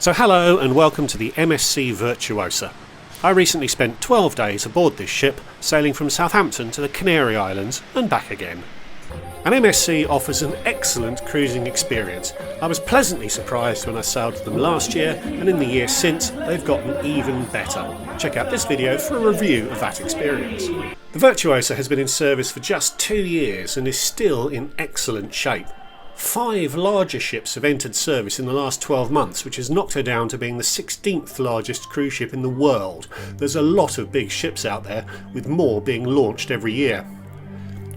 So hello and welcome to the MSC Virtuosa. I recently spent 12 days aboard this ship, sailing from Southampton to the Canary Islands and back again. And MSC offers an excellent cruising experience. I was pleasantly surprised when I sailed with them last year, and in the years since they've gotten even better. Check out this video for a review of that experience. The Virtuosa has been in service for just 2 years and is still in excellent shape. 5 larger ships have entered service in the last 12 months, which has knocked her down to being the 16th largest cruise ship in the world. There's a lot of big ships out there, with more being launched every year.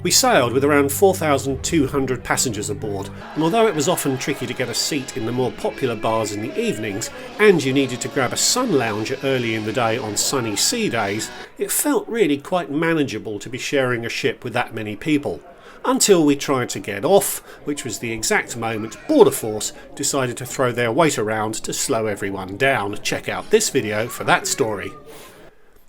We sailed with around 4,200 passengers aboard, and although it was often tricky to get a seat in the more popular bars in the evenings, and you needed to grab a sun lounger early in the day on sunny sea days, it felt really quite manageable to be sharing a ship with that many people. Until we tried to get off, which was the exact moment Border Force decided to throw their weight around to slow everyone down. Check out this video for that story.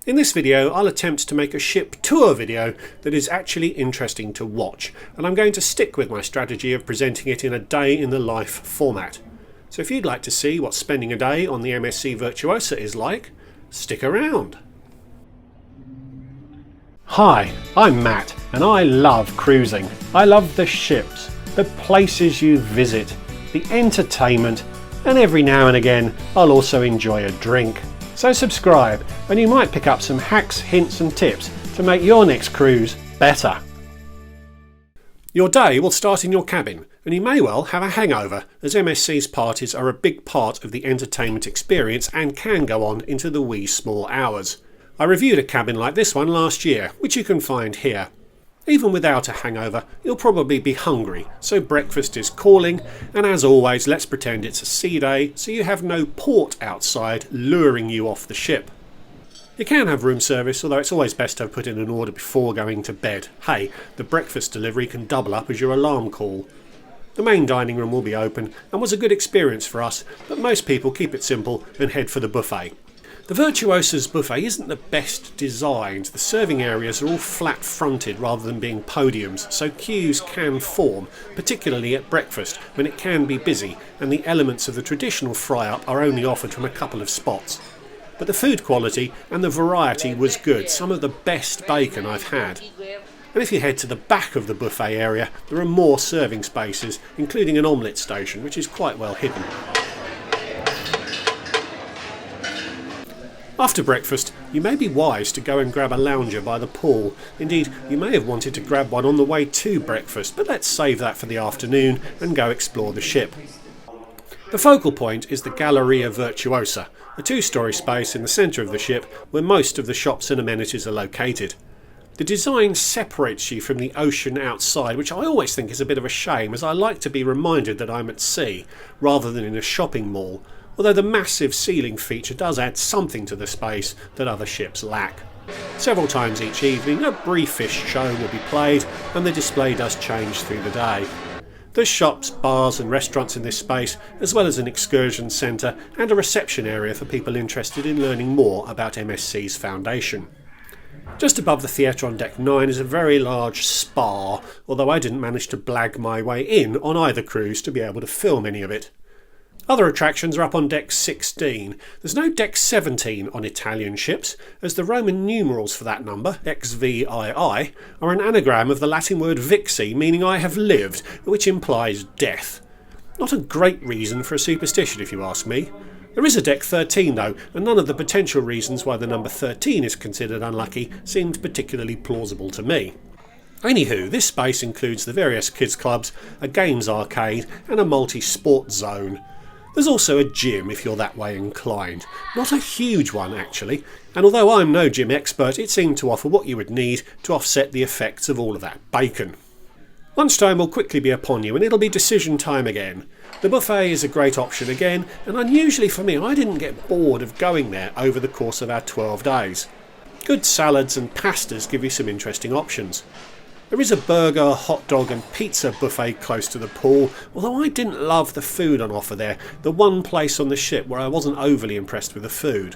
In this video, I'll attempt to make a ship tour video that is actually interesting to watch, and I'm going to stick with my strategy of presenting it in a day in the life format. So if you'd like to see what spending a day on the MSC Virtuosa is like, stick around. Hi, I'm Matt, and I love cruising. I love the ships, the places you visit, the entertainment, and every now and again I'll also enjoy a drink. So subscribe, and you might pick up some hacks, hints and tips to make your next cruise better. Your day will start in your cabin, and you may well have a hangover, as MSC's parties are a big part of the entertainment experience and can go on into the wee small hours. I reviewed a cabin like this one last year, which you can find here. Even without a hangover, you'll probably be hungry, so breakfast is calling, and as always, let's pretend it's a sea day, so you have no port outside luring you off the ship. You can have room service, although it's always best to have put in an order before going to bed. Hey, the breakfast delivery can double up as your alarm call. The main dining room will be open, and was a good experience for us, but most people keep it simple and head for the buffet. The Virtuosa's buffet isn't the best designed. The serving areas are all flat fronted rather than being podiums, so queues can form, particularly at breakfast when it can be busy and the elements of the traditional fry-up are only offered from a couple of spots. But the food quality and the variety was good, some of the best bacon I've had. And if you head to the back of the buffet area, there are more serving spaces, including an omelette station, which is quite well hidden. After breakfast, you may be wise to go and grab a lounger by the pool. Indeed, you may have wanted to grab one on the way to breakfast, but let's save that for the afternoon and go explore the ship. The focal point is the Galleria Virtuosa, a 2-storey space in the centre of the ship where most of the shops and amenities are located. The design separates you from the ocean outside, which I always think is a bit of a shame, as I like to be reminded that I'm at sea, rather than in a shopping mall. Although the massive ceiling feature does add something to the space that other ships lack. Several times each evening a briefish show will be played, and the display does change through the day. There's shops, bars and restaurants in this space, as well as an excursion centre and a reception area for people interested in learning more about MSC's foundation. Just above the theatre on deck 9 is a very large spa, although I didn't manage to blag my way in on either cruise to be able to film any of it. Other attractions are up on deck 16. There's no deck 17 on Italian ships, as the Roman numerals for that number, XVII, are an anagram of the Latin word vixi, meaning I have lived, which implies death. Not a great reason for a superstition, if you ask me. There is a deck 13 though, and none of the potential reasons why the number 13 is considered unlucky seemed particularly plausible to me. Anywho, this space includes the various kids clubs, a games arcade and a multi-sport zone. There's also a gym if you're that way inclined. Not a huge one actually, and although I'm no gym expert, it seemed to offer what you would need to offset the effects of all of that bacon. Lunchtime will quickly be upon you, and it'll be decision time again. The buffet is a great option again, and unusually for me, I didn't get bored of going there over the course of our 12 days. Good salads and pastas give you some interesting options. There is a burger, hot dog and pizza buffet close to the pool, although I didn't love the food on offer there, the one place on the ship where I wasn't overly impressed with the food.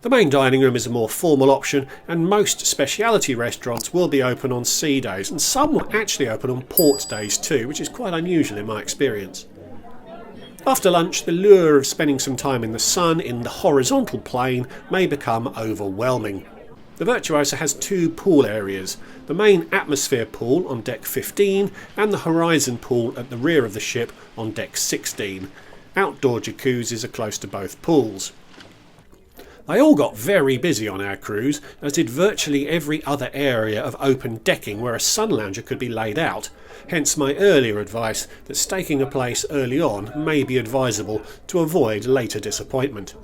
The main dining room is a more formal option, and most specialty restaurants will be open on sea days, and some will actually open on port days too, which is quite unusual in my experience. After lunch, the lure of spending some time in the sun in the horizontal plane may become overwhelming. The Virtuosa has two pool areas, the main atmosphere pool on deck 15 and the horizon pool at the rear of the ship on deck 16. Outdoor jacuzzis are close to both pools. They all got very busy on our cruise, as did virtually every other area of open decking where a sun lounger could be laid out, hence my earlier advice that staking a place early on may be advisable to avoid later disappointment.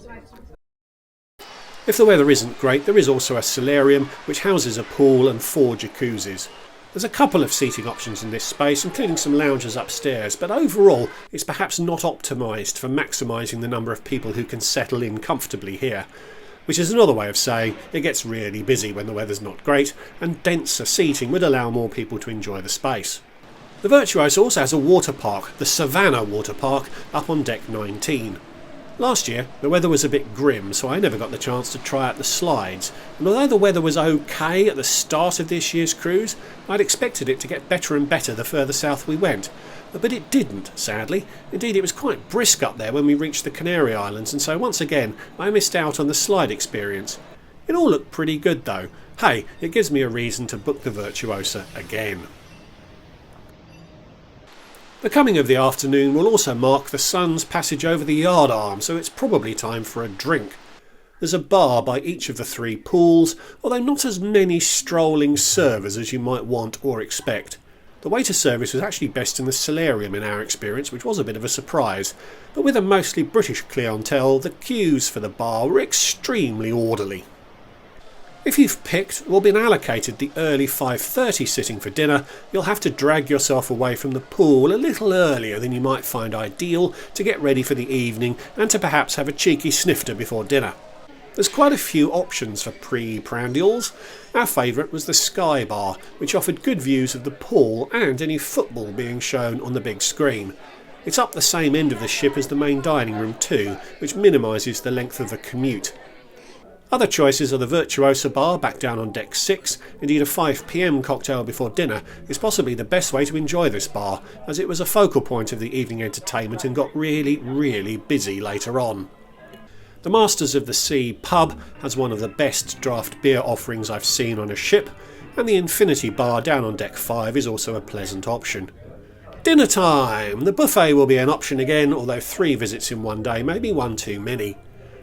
If the weather isn't great, there is also a solarium which houses a pool and 4 jacuzzis. There's a couple of seating options in this space, including some lounges upstairs, but overall it's perhaps not optimised for maximising the number of people who can settle in comfortably here, which is another way of saying it gets really busy when the weather's not great, and denser seating would allow more people to enjoy the space. The Virtuosa also has a water park, the Savannah Water Park, up on deck 19. Last year the weather was a bit grim, so I never got the chance to try out the slides, and although the weather was okay at the start of this year's cruise, I'd expected it to get better and better the further south we went. But it didn't, sadly. Indeed, it was quite brisk up there when we reached the Canary Islands, and so once again I missed out on the slide experience. It all looked pretty good though. Hey, it gives me a reason to book the Virtuosa again. The coming of the afternoon will also mark the sun's passage over the yard arm, so it's probably time for a drink. There's a bar by each of the 3 pools, although not as many strolling servers as you might want or expect. The waiter service was actually best in the solarium in our experience, which was a bit of a surprise, but with a mostly British clientele, the queues for the bar were extremely orderly. If you've picked or been allocated the early 5:30 sitting for dinner, you'll have to drag yourself away from the pool a little earlier than you might find ideal to get ready for the evening and to perhaps have a cheeky snifter before dinner. There's quite a few options for pre-prandials. Our favourite was the Sky Bar, which offered good views of the pool and any football being shown on the big screen. It's up the same end of the ship as the main dining room too, which minimises the length of the commute. Other choices are the Virtuosa bar back down on deck 6. Indeed, a 5 PM cocktail before dinner is possibly the best way to enjoy this bar, as it was a focal point of the evening entertainment and got really busy later on. The Masters of the Sea pub has one of the best draft beer offerings I've seen on a ship, and the Infinity bar down on deck 5 is also a pleasant option. Dinner time! The buffet will be an option again, although 3 visits in one day may be one too many.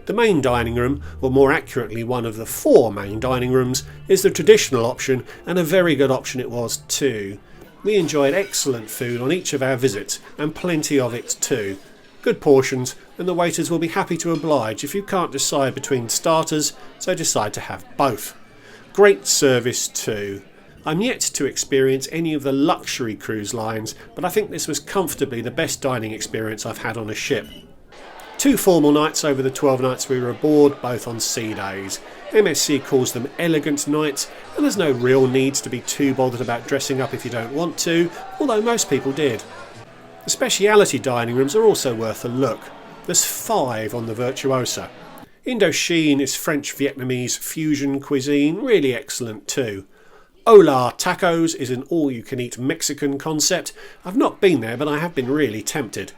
The main dining room, or more accurately one of the 4 main dining rooms, is the traditional option, and a very good option it was too. We enjoyed excellent food on each of our visits, and plenty of it too. Good portions, and the waiters will be happy to oblige if you can't decide between starters, so decide to have both. Great service too. I'm yet to experience any of the luxury cruise lines, but I think this was comfortably the best dining experience I've had on a ship. 2 formal nights over the 12 nights we were aboard, both on sea days. MSC calls them elegant nights, and there's no real need to be too bothered about dressing up if you don't want to, although most people did. The speciality dining rooms are also worth a look. There's 5 on the Virtuosa. Indochine is French-Vietnamese fusion cuisine, really excellent too. Hola Tacos is an all-you-can-eat Mexican concept. I've not been there, but I have been really tempted.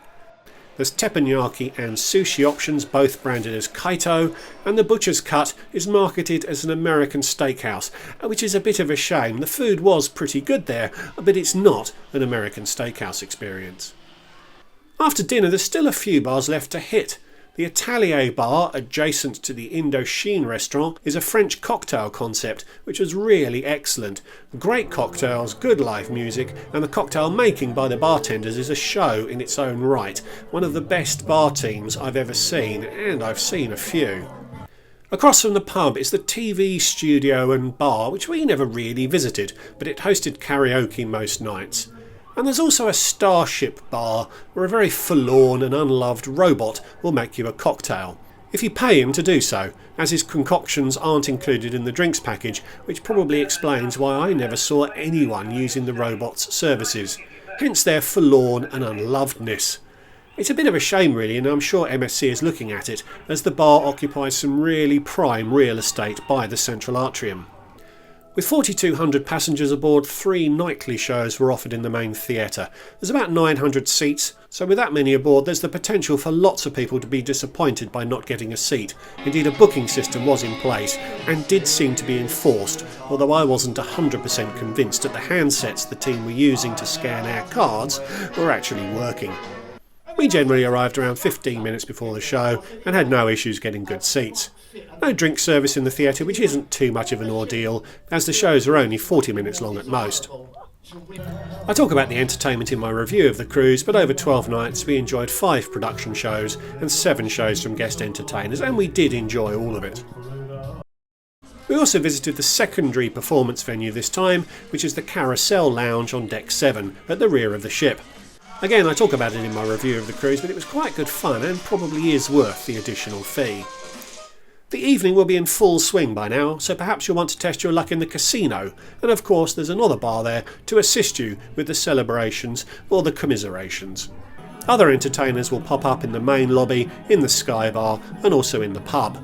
There's teppanyaki and sushi options, both branded as Kaito, and the Butcher's Cut is marketed as an American steakhouse, which is a bit of a shame. The food was pretty good there, but it's not an American steakhouse experience. After dinner, there's still a few bars left to hit. The Atelier bar, adjacent to the Indochine restaurant, is a French cocktail concept, which was really excellent. Great cocktails, good live music, and the cocktail making by the bartenders is a show in its own right. One of the best bar teams I've ever seen, and I've seen a few. Across from the pub is the TV studio and bar, which we never really visited, but it hosted karaoke most nights. And there's also a Starship bar, where a very forlorn and unloved robot will make you a cocktail, if you pay him to do so, as his concoctions aren't included in the drinks package, which probably explains why I never saw anyone using the robot's services, hence their forlorn and unlovedness. It's a bit of a shame really, and I'm sure MSC is looking at it, as the bar occupies some really prime real estate by the central atrium. With 4,200 passengers aboard, 3 nightly shows were offered in the main theatre. There's about 900 seats, so with that many aboard there's the potential for lots of people to be disappointed by not getting a seat. Indeed, a booking system was in place and did seem to be enforced, although I wasn't 100% convinced that the handsets the team were using to scan our cards were actually working. We generally arrived around 15 minutes before the show and had no issues getting good seats. No drink service in the theatre, which isn't too much of an ordeal, as the shows are only 40 minutes long at most. I talk about the entertainment in my review of the cruise, but over 12 nights we enjoyed 5 production shows and 7 shows from guest entertainers, and we did enjoy all of it. We also visited the secondary performance venue this time, which is the Carousel Lounge on Deck 7 at the rear of the ship. Again, I talk about it in my review of the cruise, but it was quite good fun and probably is worth the additional fee. The evening will be in full swing by now, so perhaps you'll want to test your luck in the casino, and of course there's another bar there to assist you with the celebrations or the commiserations. Other entertainers will pop up in the main lobby, in the Sky Bar and also in the pub.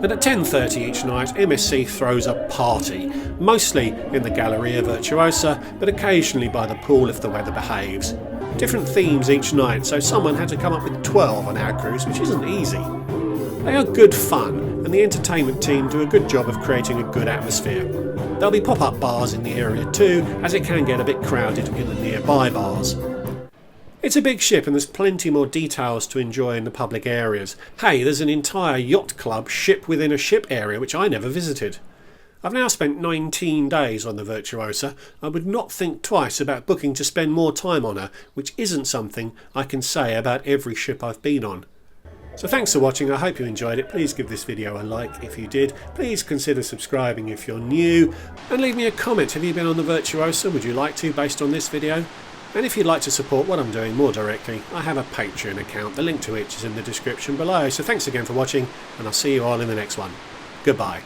And at 10:30 each night, MSC throws a party, mostly in the Galleria Virtuosa, but occasionally by the pool if the weather behaves. Different themes each night, so someone had to come up with 12 on our cruise, which isn't easy. They are good fun, and the entertainment team do a good job of creating a good atmosphere. There'll be pop-up bars in the area too, as it can get a bit crowded in the nearby bars. It's a big ship and there's plenty more details to enjoy in the public areas. Hey, there's an entire yacht club ship within a ship area which I never visited. I've now spent 19 days on the Virtuosa. I would not think twice about booking to spend more time on her, which isn't something I can say about every ship I've been on. So thanks for watching, I hope you enjoyed it. Please give this video a like if you did. Please consider subscribing if you're new. And leave me a comment, have you been on the Virtuosa? Would you like to, based on this video? And if you'd like to support what I'm doing more directly, I have a Patreon account, the link to which is in the description below. So thanks again for watching, and I'll see you all in the next one. Goodbye.